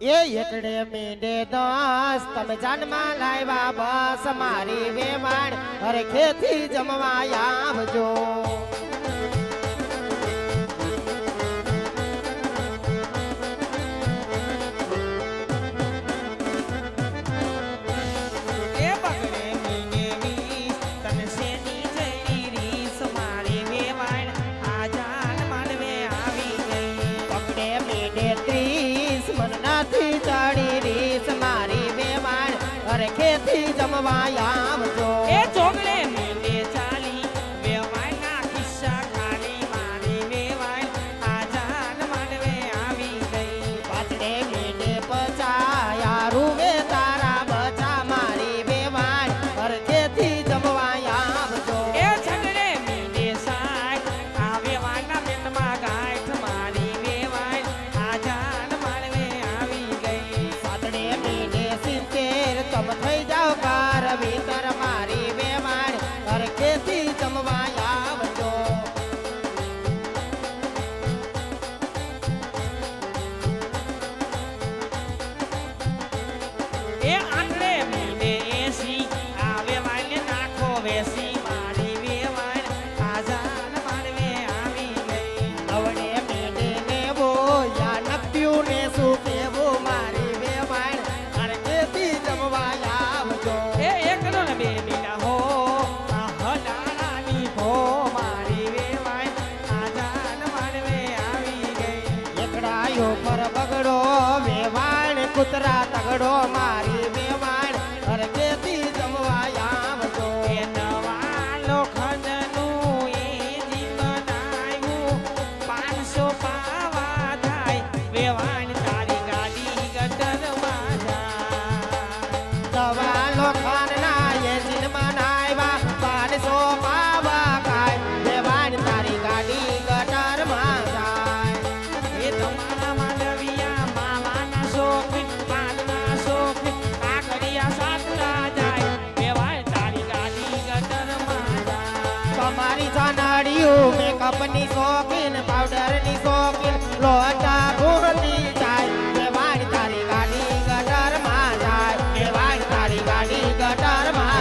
એ એકડે મીંડે દસ તમે જાનમાં લાવ્યા બસ મારી વેવાણ અરે ખેતી જમવા આવજો ચડી રીસ મારી વેવાણ અરે ખેતી જમવા આવજો એ ચોગલે મીંડે ચાલી વેવાણ ના કિસ્સા ખાલી મારી વેવાણ આજાન માંડવે આવી ગઈ પાછડે મીંડે પચાયા રૂવે તારા બચા મારી વેવાણ અરે ખેતી જમવા આવજો એ છગડે મીંડે સાય આ વેવાણ ના પેટમાં ગાંઠ મારી વેવાણ આજાન માંડવે આવી ગઈ પાછડે મીંડે સિત્તેર તમ થઈ જાવ કાર ભીતર મારી વેવાણ અરે ખેતી જમવા આવજો એ આંગળે મીંડે એસી આ વેવાણ ને નાખો વેસી મારી વેવાણ આજાન માંડવે આવી ગઈ અવડે મીંડે નેવો યા નક્યું ને શું કેવું મારી વેવાણ અરે ખેતી જમવા આવજો એ એકનો ને બે મીના હો આ હલાલાની ભો મારી વેવાણ આજાન માંડવે આવી ગઈ એકડાયો પર બગડો વેવાણ કૂતરા તગડો મારી વેવાણ અરે ખેતી જમવા આવજો એ નવા લોખંડનું એ જીવનાયું 500 પાવા થાય વેવાણ તારી ગાડી ગટરમાં જાય દવા લોખંડના એ જીનમાં નાયવા 500 પાવા ખાય વેવાણ તારી ગાડી ગટરમાં જાય એ તમારા માંડવિયા માવાના શોખીન પાનના શોખીન કાકડિયા સાતરા જાય વેવાણ તારી ગાડી ગટરમાં જાય તમારી જાનાડીયું મેકઅપની શોખીન પાવડરની શોખીન લોટા ઘૂંટી જાય વેવાણ તારી ગાડી ગટરમાં જાય વેવાણ તારી ગાડી ગટરમાં